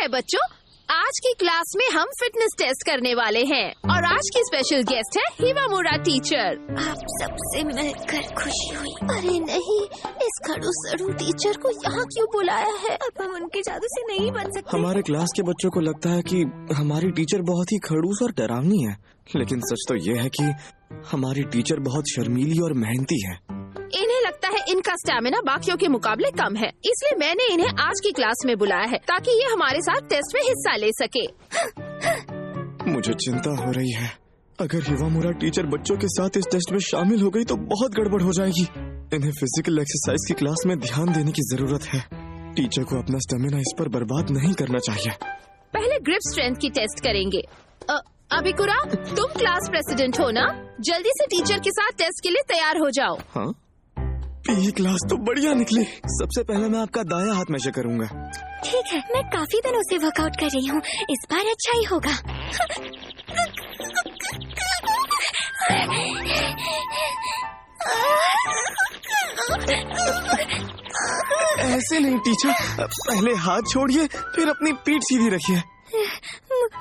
है बच्चों, आज की क्लास में हम फिटनेस टेस्ट करने वाले हैं और आज की स्पेशल गेस्ट है हिवामुरा टीचर। आप सबसे मिलकर खुशी हुई। अरे नहीं, इस खड़ूसड़ू टीचर को यहाँ क्यों बुलाया है? अब हम उनके जादू से नहीं बच सकते। हमारे क्लास के बच्चों को लगता है कि हमारी टीचर बहुत ही खड़ूस और डरावनी है, लेकिन सच तो ये है कि हमारी टीचर बहुत शर्मीली और मेहनती है। इन्हें लगता है इनका स्टैमिना बाकियों के मुकाबले कम है, इसलिए मैंने इन्हें आज की क्लास में बुलाया है ताकि ये हमारे साथ टेस्ट में हिस्सा ले सके। मुझे चिंता हो रही है, अगर हिवामुरा टीचर बच्चों के साथ इस टेस्ट में शामिल हो गई तो बहुत गड़बड़ हो जाएगी। इन्हें फिजिकल एक्सरसाइज की क्लास में ध्यान देने की जरूरत है। टीचर को अपना स्टेमिना इस पर बर्बाद नहीं करना चाहिए। पहले ग्रिप स्ट्रेंथ की टेस्ट करेंगे। अबिकुरा, तुम क्लास प्रेसिडेंट हो ना? जल्दी से टीचर के साथ टेस्ट के लिए तैयार हो जाओ। हाँ, ये क्लास तो बढ़िया निकली। सबसे पहले मैं आपका दायां हाथ मेजर करूंगा। ठीक है, मैं काफी दिनों से वर्कआउट कर रही हूँ, इस बार अच्छा ही होगा। ऐसे नहीं टीचर, पहले हाथ छोड़िए, फिर अपनी पीठ सीधी रखिए।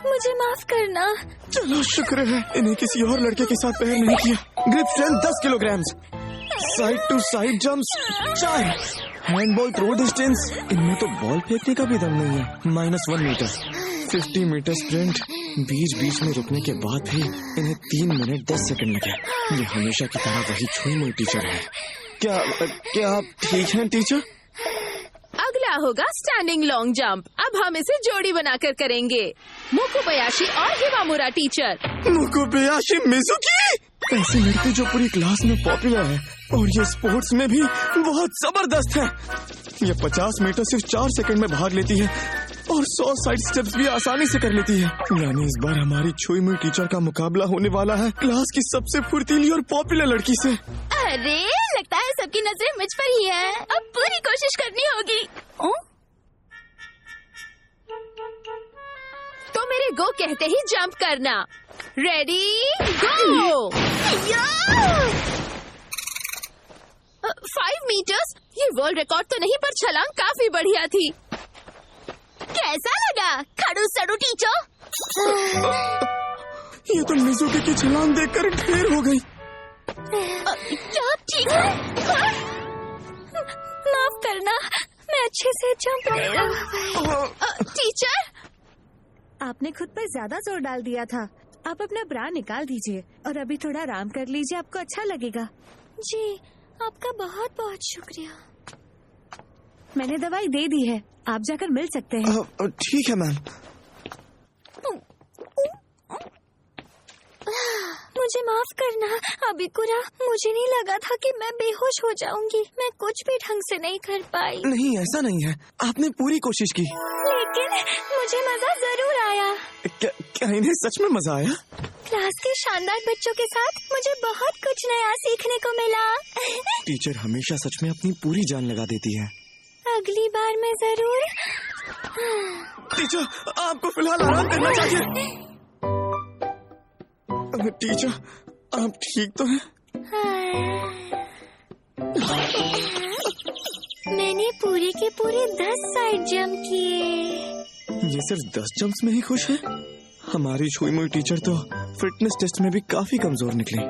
मुझे माफ करना। चलो शुक्र है इन्हें किसी और लड़के के साथ पैर नहीं किया। Grip strength 10 kilogram, side to side jumps 4, handball throw distance, इनमें तो बॉल फेंकने का भी दम नहीं है, -1 मीटर, 50 मीटर स्प्रिंट, बीच बीच में रुकने के बाद भी इन्हें 3 मिनट 10 सेकंड लगे। ये हमेशा की तरह वही छुई मुई टीचर है। क्या आप ठीक हैं टीचर? अगला होगा स्टैंडिंग लॉन्ग जंप। अब हम इसे जोड़ी बनाकर करेंगे। मुकुबयाशी और हिवामुरा टीचर। मुकुबयाशी मिजुकी, ऐसी लड़की जो पूरी क्लास में पॉपुलर है और ये स्पोर्ट्स में भी बहुत जबरदस्त है। ये 50 मीटर सिर्फ 4 सेकंड में भाग लेती है और 100 साइड स्टेप्स भी आसानी से कर लेती है। यानी इस बार हमारी छुई मुई टीचर का मुकाबला होने वाला है क्लास की सबसे फुर्तीली और पॉपुलर लड़की से। अरे लगता है सबकी नजरें मुझ पर ही है, अब पूरी कोशिश करनी होगी। तो मेरे गो कहते ही जंप करना। रेडी गो। 5 मीटर्स, ये वर्ल्ड रिकॉर्ड तो नहीं पर छलांग काफी बढ़िया थी। कैसा लगा खड़ूसड़ू टीचर? ये तो मिजुकी की छलांग देखकर ढेर हो गई। क्या ठीक है? माफ करना, मैं अच्छे से जंप नहीं रहा। टीचर, आपने खुद पर ज्यादा जोर डाल दिया था। आप अपना ब्रा निकाल दीजिए और अभी थोड़ा आराम कर लीजिए, आपको अच्छा लगेगा। जी, आपका बहुत बहुत शुक्रिया। मैंने दवाई दे दी है, आप जाकर मिल सकते हैं। ठीक है मैम। मुझे माफ करना अबिकुरा, मुझे नहीं लगा था कि मैं बेहोश हो जाऊंगी। मैं कुछ भी ढंग से नहीं कर पाई। नहीं, ऐसा नहीं है, आपने पूरी कोशिश की। लेकिन मुझे मजा जरूर आया। क्या इन्हें सच में मजा आया? क्लास के शानदार बच्चों के साथ मुझे बहुत कुछ नया सीखने को मिला। टीचर हमेशा सच में अपनी पूरी जान लगा देती है। अगली बार मैं जरूर। टीचर, आपको फिलहाल आराम करना चाहिए। टीचर, आप ठीक तो हैं? मैंने पूरे के पूरे 10 साइड जंप किए। ये सिर्फ 10 जंप्स में ही खुश है? हमारी छुई मुई टीचर तो फिटनेस टेस्ट में भी काफी कमजोर निकली।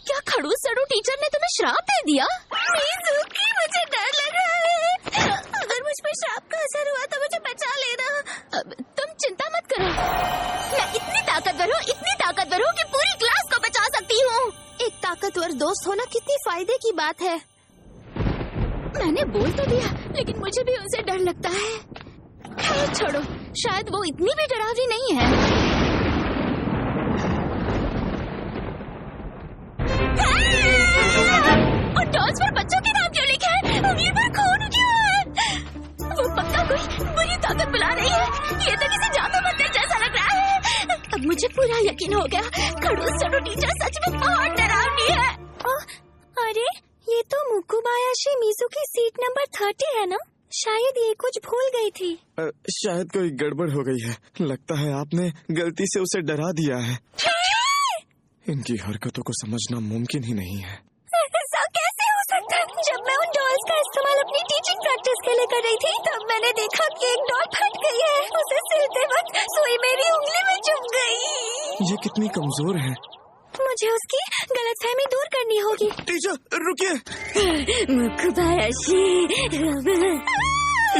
क्या खड़ूसड़ू टीचर ने तुम्हें श्राप दे दिया? मिजुकी, मुझे डर लग रहा है। अगर मुझ पर श्राप का असर हुआ तो मुझे बचा लेना। तुम चिंता मत करो, मैं इतनी ताकतवर हूँ कि पूरी क्लास को बचा सकती हूँ। एक ताकतवर दोस्त होना कितनी फायदे की बात है। मैंने बोल तो दिया, लेकिन मुझे भी उनसे डर लगता है। खैर छोड़ो, शायद वो इतनी भी डरावनी नहीं है। और डॉल्स पर बच्चों के नाम क्यों लिखे हैं? उंगली पर खून क्यों है? वो पक्का कोई बुरी ताकत बुला रही है। ये तो किसी जादू मंदिर जैसा लग रहा है। अब मुझे पूरा यकीन हो गया, खड़ूसड़ू टीचर सच में बहुत डरावनी है। अरे, ये तो मुकुबायाशी मिजुकी सीट नंबर 30 है ना? शायद ये कुछ भूल गई थी। शायद कोई गड़बड़ हो गई है। लगता है आपने गलती से उसे डरा दिया है। इनकी हरकतों को समझना मुमकिन ही नहीं है। ऐसा कैसे हो सकता है? जब मैं उन डॉल्स का इस्तेमाल अपनी टीचिंग प्रैक्टिस के लिए कर रही थी तब मैंने देखा कि एक डॉल फट गई है। उसे सिलते वक्त सुई मेरी उंगली में चुभ गई। ये कितनी कमजोर है। मुझे उसकी गलतफहमी दूर करनी होगी। टीचर रुकिए, मुकुबायाशी।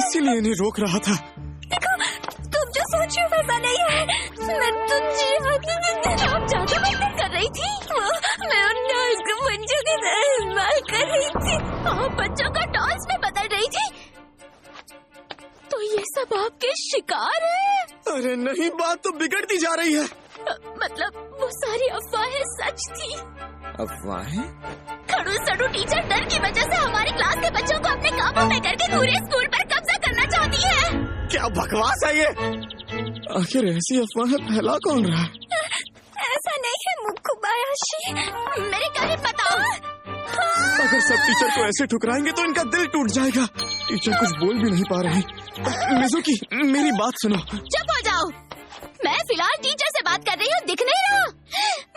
इसीलिए इन्हें रोक रहा था। देखो, तुम जो सोच रही हो वैसा नहीं है। मैं तो आप जादू मंतर कर रही थी। मैं उन डॉल्स को बच्चों की तरह इस्तेमाल कर रही थी और बच्चों को डॉल्स में बदल रही थी। तो ये सब आपके शिकार है? अरे नहीं, बात तो बिगड़ती जा रही है। मतलब वो सारी अफवाहें सच थी? अफवाहें? खड़ूस सड़ू टीचर डर की वजह से हमारी क्लास के बच्चों को अपने काबू में करके पूरे स्कूल पर कब्जा करना चाहती है। क्या बकवास है ये? आखिर ऐसी अफवाहें फैला कौन रहा है? ऐसा नहीं है मुकुबायाशी, मेरे गले बताओ। अगर सब टीचर को ऐसे ठुकराएंगे तो इनका दिल टूट जाएगा। टीचर कुछ बोल भी नहीं पा रही। मिजुकी, मेरी बात सुनो। चुप हो जाओ, मैं फिलहाल टीचर से बात कर रही हूँ, दिख नहीं रहा?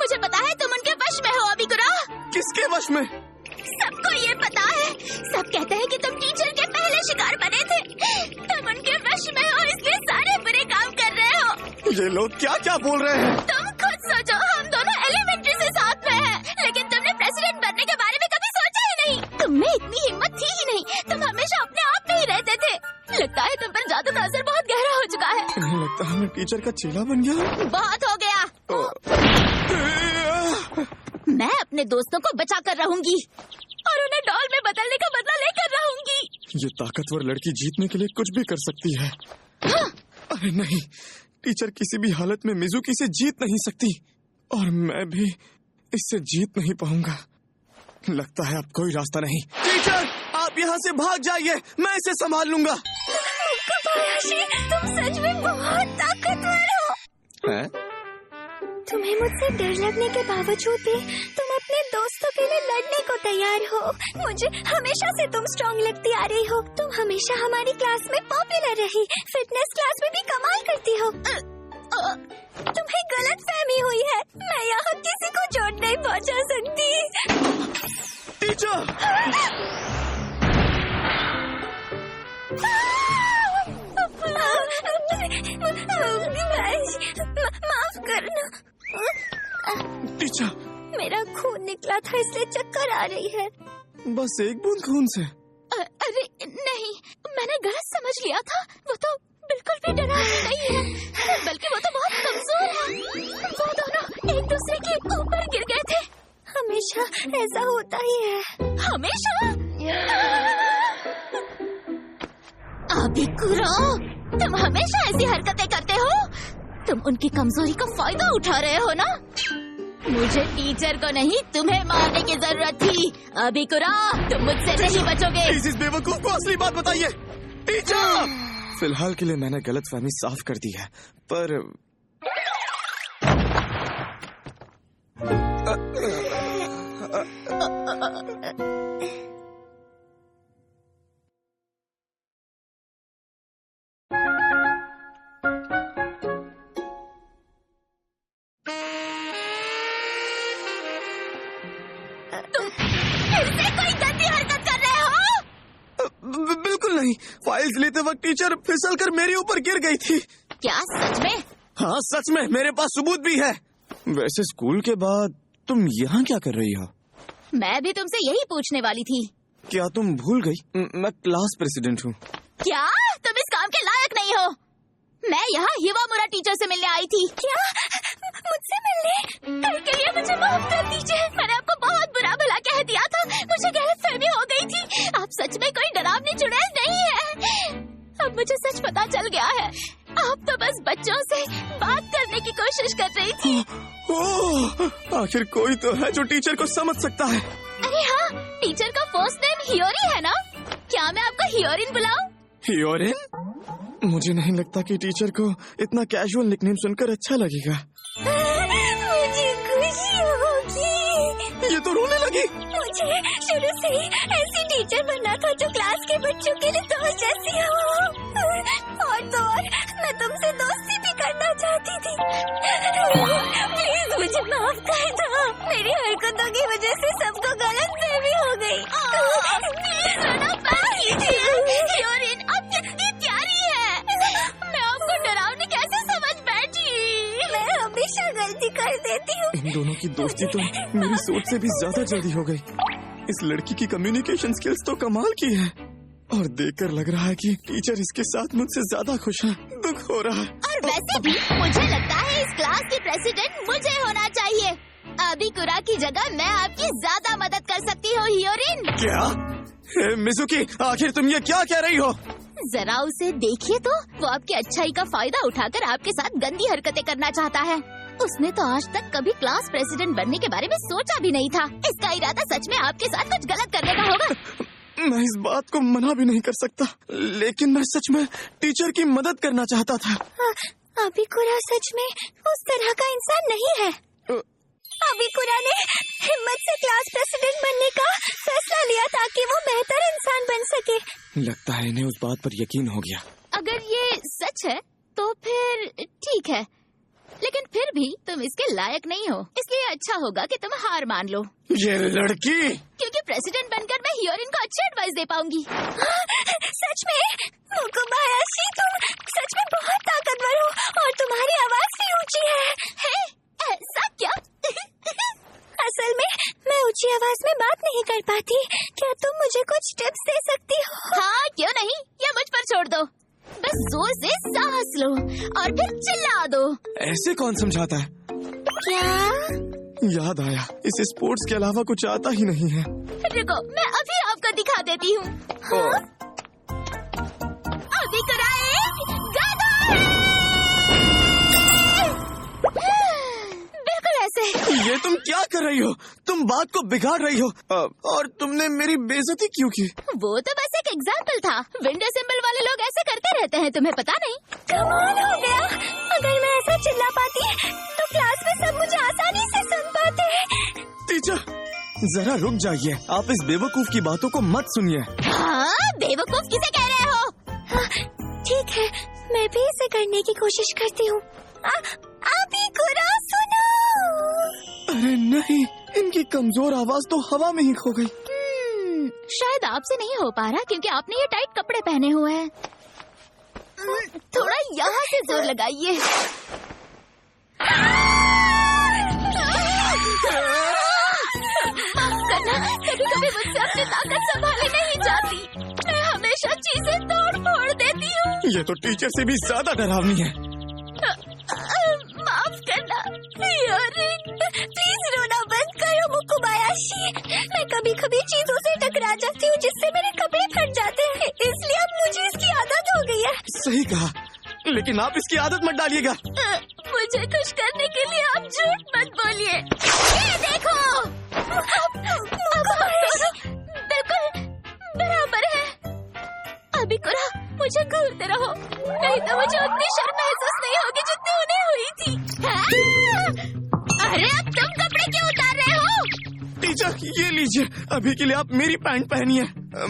मुझे पता है तुम उनके वश में हो अबिकुरा। किसके वश में? सबको ये पता है। सब कहते हैं कि तुम टीचर के पहले शिकार बने थे। तुम उनके वश में हो, इसलिए सारे बुरे काम कर रहे हो। ये लोग क्या क्या बोल रहे हैं? तुम खुद सोचो, हम दोनों एलिमेंट्री से साथ में हैं, लेकिन तुमने प्रेसिडेंट बनने के बारे में कभी सोचा ही नहीं। तुम में इतनी हिम्मत थी ही नहीं। तुम हमेशा अपने आप में ही रहते थे। लगता है तुम पर जादू का असर बहुत गहरा हो चुका है। इन्हें लगता है मैं टीचर का चेला बन गया। बहुत हो गया। मैं अपने दोस्तों को बचा कर रहूंगी और उन्हें डॉल में बदलने का बदला लेकर रहूंगी। ये ताकतवर लड़की जीतने के लिए कुछ भी कर सकती है। हाँ। अरे नहीं, टीचर किसी भी हालत में मिजुकी से जीत नहीं सकती और मैं भी इससे जीत नहीं पाऊंगा। लगता है अब कोई रास्ता नहीं। टीचर, आप यहाँ से भाग जाइए, मैं इसे संभाल लूंगा। मुकुबायाशी, तुम सच में बहुत ताकतवर हो। है? तुम्हें मुझसे डर लगने के बावजूद भी तुम अपने दोस्तों के लिए लड़ने को तैयार हो। मुझे हमेशा से तुम स्ट्रॉन्ग लगती आ रही हो। तुम हमेशा हमारी क्लास में पॉपुलर रही, फिटनेस क्लास में भी कमाल करती हो। तुम्हें गलतफहमी हुई है। मैं यहाँ किसी को चोट नहीं पहुँचा सकती। टीचर! माफ करना। टीचर! मेरा खून निकला था इसलिए चक्कर आ रही है। बस एक बूंद खून से? अरे नहीं, मैंने गलत समझ लिया था। वो तो बिल्कुल भी डरावनी नहीं है, बल्कि वो तो बहुत कमजोर है। वो दोनों एक दूसरे के ऊपर गिर गए थे। हमेशा ऐसा होता ही है। हमेशा? अबिकुरा, तुम हमेशा ऐसी हरकतें करते हो। तुम उनकी कमजोरी का फायदा उठा रहे हो ना? मुझे टीचर को नहीं, तुम्हें मारने की जरूरत थी। अबिकुरा, तुम मुझसे नहीं बचोगे। इस बेवकूफ को असली बात बताइए। टीचर! फिलहाल के लिए मैंने गलतफहमी साफ कर दी है, पर बिल्कुल नहीं। फाइल्स लेते वक्त टीचर फिसल कर मेरे ऊपर गिर गई थी। क्या सच में? हाँ सच में, मेरे पास सबूत भी है। वैसे स्कूल के बाद तुम यहाँ क्या कर रही हो? मैं भी तुमसे यही पूछने वाली थी। क्या तुम भूल गई? मैं क्लास प्रेसिडेंट हूँ। क्या तुम इस काम के लायक नहीं हो? मैं यहाँ हिवामुरा टीचर से मिलने आई थी। क्या? मुझसे मिलने? कल के लिए मुझे माफ कर दीजिए। मैंने आपको बहुत बुरा भला कह दिया था। मुझे गलतफहमी हो गई थी। आप सच में कोई डरावनी चुड़ैल नहीं है। अब मुझे सच पता चल गया है। आप तो बस बच्चों से बात करने की कोशिश कर रही थी। ओह, आखिर कोई तो है जो टीचर को समझ सकता है। अरे हाँ, टीचर का फर्स्ट नेम हियोरी है ना? क्या मैं आपको हियोरिन बुलाऊं? हियोरिन? मुझे नहीं लगता कि टीचर को इतना कैजुअल निकनेम सुनकर अच्छा लगेगा। मुझे खुशी होगी। ये तो रोने लगी। मुझे शुरू से ही ऐसी टीचर बनना था जो क्लास के बच्चों के लिए दोस्त जैसी हो। और तो और मैं तुमसे दोस्ती भी करना चाहती थी। प्लीज मुझे माफ कर दो। मेरी हरकतों की वजह से सबको गलतफहमी हो गई। प्लीज रोना बंद कीजिए। दोनों की दोस्ती तो मेरी सोच से भी ज्यादा जल्दी हो गई। इस लड़की की कम्युनिकेशन स्किल्स तो कमाल की है और देखकर लग रहा है कि टीचर इसके साथ मुझसे ज्यादा खुश है। दुख हो रहा है। और वैसे भी मुझे लगता है इस क्लास की प्रेसिडेंट मुझे होना चाहिए। अबिकुरा की जगह मैं आपकी ज्यादा मदद कर सकती हूँ हियोरिन। क्या? मिजुकी, आखिर तुम ये क्या कह रही हो? जरा उसे देखिए तो, वो आपकी अच्छाई का फायदा उठाकर आपके साथ गंदी हरकतें करना चाहता है। उसने तो आज तक कभी क्लास प्रेसिडेंट बनने के बारे में सोचा भी नहीं था। इसका इरादा सच में आपके साथ कुछ गलत करने का होगा। मैं इस बात को मना भी नहीं कर सकता, लेकिन मैं सच में टीचर की मदद करना चाहता था। अबिकुरा सच में उस तरह का इंसान नहीं है। अबिकुरा ने हिम्मत से क्लास प्रेसिडेंट बनने का फैसला लिया ताकि वो बेहतर इंसान बन सके। लगता है इन्हें उस बात पर यकीन हो गया। अगर ये सच है तो फिर ठीक है, लेकिन फिर भी तुम इसके लायक नहीं हो, इसलिए अच्छा होगा कि तुम हार मान लो। ये लड़की, क्योंकि प्रेसिडेंट बनकर मैं हियोरिन को अच्छी एडवाइस दे पाऊंगी। सच में मुकुबायाशी, तुम सच में बहुत ताकतवर हो और तुम्हारी आवाज भी ऊंची है। ऐसा क्या? असल में मैं ऊंची आवाज में बात नहीं कर पाती। क्या तुम मुझे कुछ टिप्स दे सकती हो? हाँ, क्यों नहीं, या मुझ पर छोड़ दो। बस जोर से सांस लो और फिर चिल्ला दो। ऐसे कौन समझाता है? क्या? याद आया, इसे स्पोर्ट्स के अलावा कुछ आता ही नहीं है। रुको, मैं अभी आपको दिखा देती हूँ। हाँ? अभी कराए गाना है। बिल्कुल ऐसे। ये तुम क्या कर रही हो? तुम बात को बिगाड़ रही हो। और तुमने मेरी बेइज्जती क्यों की? वो तो बस एक एग्जाम्पल था। विंडो सिंबल वाले लोग ऐसे करते रहते हैं, तुम्हें पता नहीं? कमाल हो गया। अगर मैं ऐसा चिल्ला पाती तो क्लास में सब मुझे आसानी से सुन पाते। टीचर, जरा रुक जाइए। आप इस बेवकूफ की बातों को मत सुनिए। हाँ, बेवकूफ किसे कह रहे हो? हाँ, ठीक है, मैं भी इसे करने की कोशिश करती हूँ। अबिकुरा सुनो। अरे नहीं, इनकी कमजोर आवाज तो हवा में ही खो गई। शायद आपसे नहीं हो पा रहा क्योंकि आपने ये टाइट कपड़े पहने हुए हैं। थोड़ा यहाँ से जोर लगाइए। माफ करना, कभी-कभी मुझसे अपनी ताकत संभाले नहीं जाती। मैं हमेशा चीजें तोड़ फोड़ देती हूँ। ये तो टीचर से भी ज्यादा डरावनी है। माफ करना हियोरिन, प्लीज रोना बंद करो मुकुबायाशी। मैं कभी-कभी चीजों से टकरा जाती हूँ जिससे मेरे कपड़े फट जाते हैं, इसलिए अब मुझे इसकी आदत हो गई है। सही कहा, लेकिन आप इसकी आदत मत डालिएगा। मुझे खुश करने के लिए आप झूठ मत बोलिए। ये देखो, बिल्कुल बराबर है। अबिकुरा, मुझे घूरते रहो, नहीं तो मुझे उतनी शर्म महसूस नहीं होगी जितनी उन्हें हुई थी। अरे अब तुम कपड़े क्यों उतार रहे हो? टीचर, ये लीजिए, अभी के लिए आप मेरी पैंट पहनिए।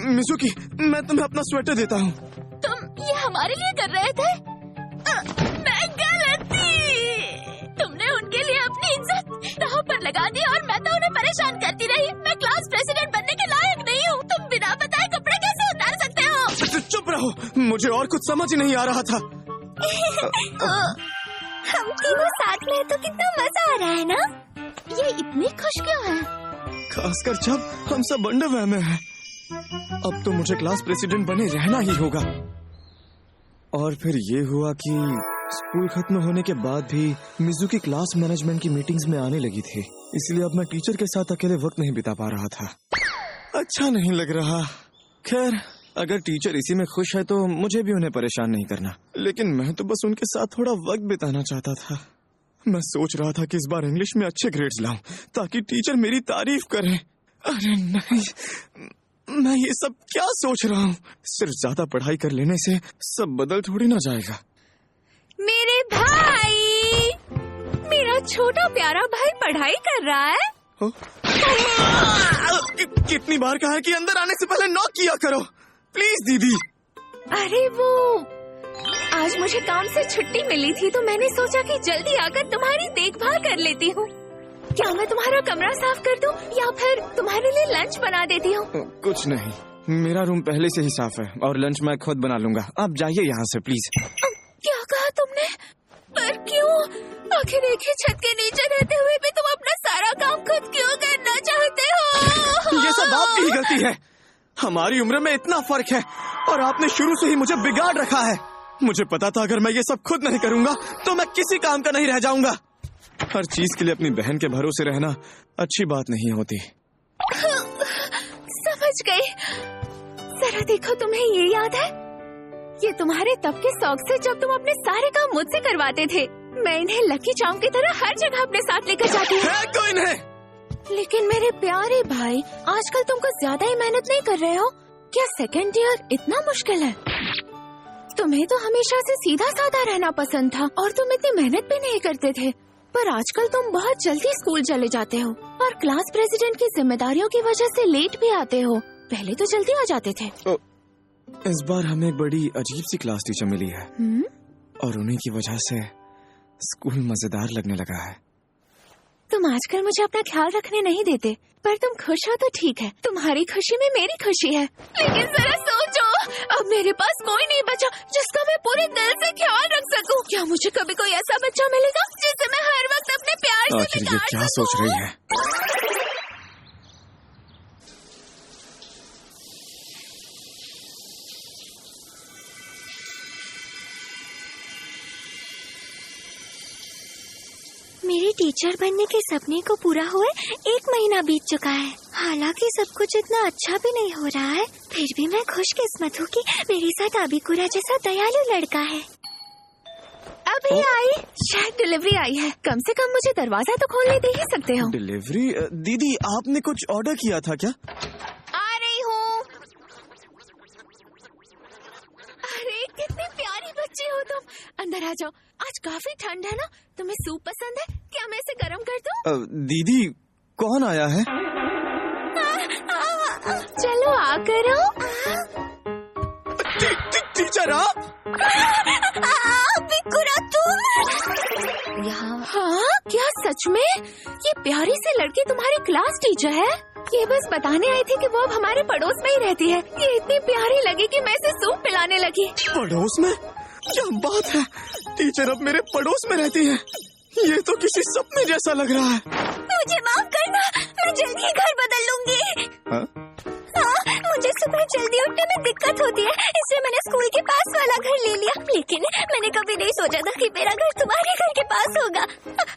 मिजुकी, मैं तुम्हें अपना स्वेटर देता हूँ। तुम ये हमारे लिए कर रहे थे? मैं गलत थी। तुमने उनके लिए अपनी इज्जत दांव पर लगा दी और मैं तो उन्हें परेशान करती रही। मैं क्लास प्रेसिडेंट बनने के लायक नहीं हूँ। तुम बिना बताए कपड़े कैसे उतार सकते हो? चुप रहो, मुझे और कुछ समझ ही नहीं आ रहा था। हम तीनों साथ में तो कितना मजा आ रहा है ना? ये इतनी खुश क्यों है? खासकर जब हम सब अंडरवेयर में हैं। अब तो मुझे क्लास प्रेसिडेंट बने रहना ही होगा। और फिर ये हुआ कि स्कूल खत्म होने के बाद भी मिजुकी क्लास मैनेजमेंट की मीटिंग्स में आने लगी थी, इसलिए अब मैं टीचर के साथ अकेले वक्त नहीं बिता पा रहा था। अच्छा नहीं लग रहा। खैर, अगर टीचर इसी में खुश है तो मुझे भी उन्हें परेशान नहीं करना। लेकिन मैं तो बस उनके साथ थोड़ा वक्त बिताना चाहता था। मैं सोच रहा था कि इस बार इंग्लिश में अच्छे ग्रेड्स लाऊं ताकि टीचर मेरी तारीफ करें। अरे नहीं, मैं ये सब क्या सोच रहा हूँ? सिर्फ ज्यादा पढ़ाई कर लेने से सब बदल थोड़ी ना जाएगा। मेरे भाई, मेरा छोटा प्यारा भाई पढ़ाई कर रहा है। कितनी बार कहा है कि अंदर आने से पहले नॉक किया करो, प्लीज दीदी। अरे वो आज मुझे काम से छुट्टी मिली थी तो मैंने सोचा कि जल्दी आकर तुम्हारी देखभाल कर लेती हूँ। क्या मैं तुम्हारा कमरा साफ कर दूँ या फिर तुम्हारे लिए लंच बना देती हूँ? कुछ नहीं, मेरा रूम पहले से ही साफ है और लंच मैं खुद बना लूंगा। आप जाइए यहाँ से प्लीज। क्या कहा तुमने? पर क्यों? आखिर एक ही छत के नीचे रहते हुए भी तुम अपना सारा काम खुद क्यों करना चाहते हो? ये सब आपकी ही गलती है। हमारी उम्र में इतना फर्क है और आपने शुरू से ही मुझे बिगाड़ रखा है। मुझे पता था अगर मैं ये सब खुद नहीं करूंगा तो मैं किसी काम का नहीं रह जाऊंगा। हर चीज के लिए अपनी बहन के भरोसे रहना अच्छी बात नहीं होती। समझ गई। जरा देखो, तुम्हें ये याद है? ये तुम्हारे तब के शौक से जब तुम अपने सारे काम मुझसे करवाते थे। मैं इन्हें लकी चार्म की तरह हर जगह अपने साथ लेकर जाती हूँ। है कोई नहीं। लेकिन मेरे प्यारे भाई, आजकल तुम कुछ ज्यादा ही मेहनत नहीं कर रहे हो क्या? सेकंड ईयर इतना मुश्किल है? तुम्हें तो हमेशा से सीधा साधा रहना पसंद था और तुम इतनी मेहनत भी नहीं करते थे। पर आजकल तुम बहुत जल्दी स्कूल चले जाते हो और क्लास प्रेसिडेंट की जिम्मेदारियों की वजह से लेट भी आते हो। पहले तो जल्दी आ जाते थे। इस बार हमें एक बड़ी अजीब सी क्लास टीचर मिली है और उन्हीं की वजह से स्कूल मजेदार लगने लगा है। तुम आजकल मुझे अपना ख्याल रखने नहीं देते, पर तुम खुश हो तो ठीक है। तुम्हारी खुशी में मेरी खुशी है। लेकिन जरा सोचो, अब मेरे पास कोई नहीं बचा जिसका मैं पूरे दिल से ख्याल रख सकूं। क्या मुझे कभी कोई ऐसा बच्चा मिलेगा जिसे मैं हर वक्त अपने प्यार से आखिर ये क्या सोच रही है? मेरे टीचर बनने के सपने को पूरा हुए 1 महीना बीत चुका है। हालांकि सब कुछ इतना अच्छा भी नहीं हो रहा है, फिर भी मैं खुशकिस्मत हूँ कि मेरे साथ अबिकुरा जैसा दयालु लड़का है। अभी आई, शायद डिलीवरी आई है। कम से कम मुझे दरवाजा तो खोलने दे ही सकते हो। डिलीवरी? दीदी, आपने कुछ ऑर्डर किया था क्या? आ रही हूँ। अरे कितनी प्यारी बच्ची हो तुम। अंदर आ जाओ। आज काफी ठंड है ना? तुम्हें सूप पसंद है? क्या मैं इसे गर्म कर दूं? दीदी, कौन आया है? चलो आ करो। टीचर आप? अबिकुरा तुम यहाँ? हाँ, क्या सच में? ये प्यारी सी लड़की तुम्हारी क्लास टीचर है? ये बस बताने आई थी कि वो अब हमारे पड़ोस में ही रहती है। ये इतनी प्यारी लगी कि मैं इसे सूप पिलाने लगी। पड़ोस में? क्या बात है, टीचर अब मेरे पड़ोस में रहती है। ये तो किसी सपने जैसा लग रहा है। मुझे माफ करना, मैं जल्दी घर बदल लूंगी। हाँ? हाँ, मुझे सुबह जल्दी उठने में दिक्कत होती है, इसलिए मैंने स्कूल के पास वाला घर ले लिया। लेकिन मैंने कभी नहीं सोचा था कि मेरा घर तुम्हारे घर के पास होगा।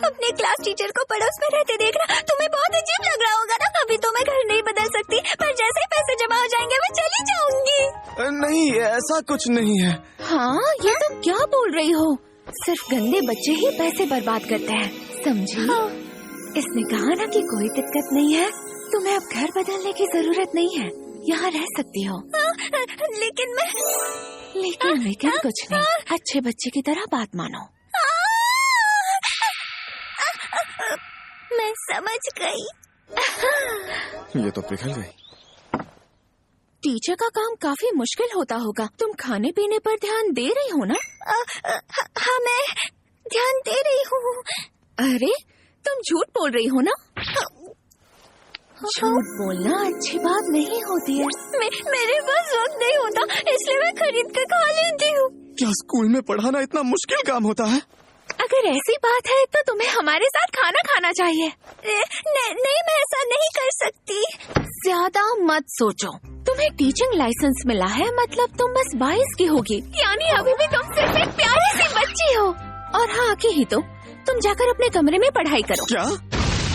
अपने क्लास टीचर को पड़ोस में रहते देखना तुम्हें बहुत अजीब लग रहा होगा ना? अभी तो मैं घर नहीं बदल सकती, पर जैसे ही पैसे जमा हो जाएंगे मैं चली जाऊंगी। नहीं, ऐसा कुछ नहीं है। हाँ, ये तुम क्या बोल रही हो? सिर्फ गंदे बच्चे ही पैसे बर्बाद करते हैं, समझी? हाँ। इसने कहा ना कि कोई दिक्कत नहीं है। तुम्हें अब घर बदलने की जरूरत नहीं है, यहाँ रह सकती हो। लेकिन मैं लेकिन कुछ नहीं। अच्छे बच्चे की तरह बात मानो। मैं समझ गई। ये तो पिघल गई। टीचर का काम काफी मुश्किल होता होगा। तुम खाने पीने पर ध्यान दे रही हो ना? हाँ, मैं ध्यान दे रही हूँ। अरे, तुम झूठ बोल रही हो ना? झूठ बोलना अच्छी बात नहीं होती है। मेरे पास वक्त नहीं होता, इसलिए मैं खरीद कर खा लेती हूँ। क्या स्कूल में पढ़ाना इतना मुश्किल काम होता है? अगर ऐसी बात है तो तुम्हें हमारे साथ खाना खाना चाहिए। नहीं, मैं ऐसा नहीं कर सकती। ज्यादा मत सोचो। तुम्हें टीचिंग लाइसेंस मिला है, मतलब तुम बस 22 की होगी। यानी अभी भी तुम सिर्फ एक प्यारी सी बच्ची हो। और हाँ, की ही तो तुम जाकर अपने कमरे में पढ़ाई करो। क्या?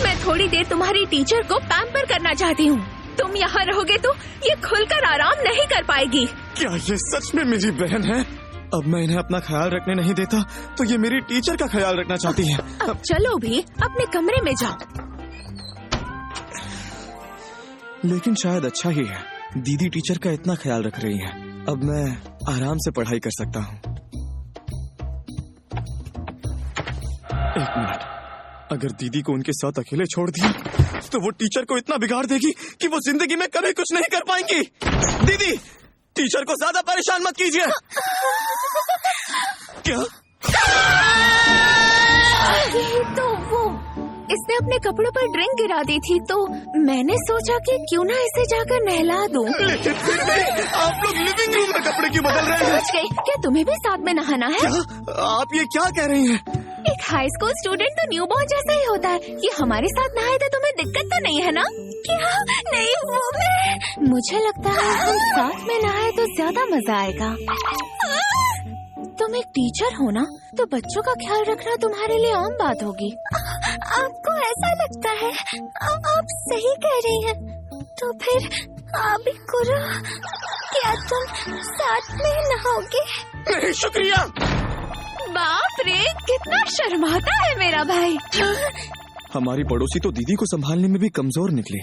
मैं थोड़ी देर तुम्हारी टीचर को पैम्पर करना चाहती हूँ। तुम यहाँ रहोगे तो ये खुलकर आराम नहीं कर पाएगी। क्या ये सच में मेरी बहन है? अब मैं इन्हें अपना ख्याल रखने नहीं देता तो ये मेरी टीचर का ख्याल रखना चाहती है। अब चलो भी अपने कमरे में जाओ। लेकिन शायद अच्छा ही है, दीदी टीचर का इतना ख्याल रख रही है। अब मैं आराम से पढ़ाई कर सकता हूँ। एक मिनट, अगर दीदी को उनके साथ अकेले छोड़ दिया तो वो टीचर को इतना बिगाड़ देगी कि वो जिंदगी में कभी कुछ नहीं कर पाएंगी। दीदी, टीचर को ज्यादा परेशान मत कीजिए। क्या? ये तो वो, इसने अपने कपड़ों पर ड्रिंक गिरा दी थी, तो मैंने सोचा कि क्यों ना इसे जाकर नहला दूं। लेकिन फिर भी आप लोग लिविंग रूम में कपड़े क्यों बदल रहे हैं? समझ गई। क्या तुम्हें भी साथ में नहाना है? क्या? आप ये क्या कह रही हैं? एक हाई स्कूल स्टूडेंट तो न्यू बॉर्न जैसा ही होता है। ये हमारे साथ नहाए तो तुम्हें दिक्कत तो नहीं है ना? क्या? नहीं, वो मैं... मुझे लगता है हम साथ में नहाए तो ज्यादा मजा आएगा। तुम एक टीचर हो ना, तो बच्चों का ख्याल रखना तुम्हारे लिए आम बात होगी। आपको ऐसा लगता है? आप सही कह रही हैं। तो फिर अबिकुरा, क्या तुम साथ में नहाओगे? नहीं, शुक्रिया। बाप रे, कितना शर्माता है मेरा भाई। हमारी पड़ोसी तो दीदी को संभालने में भी कमजोर निकले।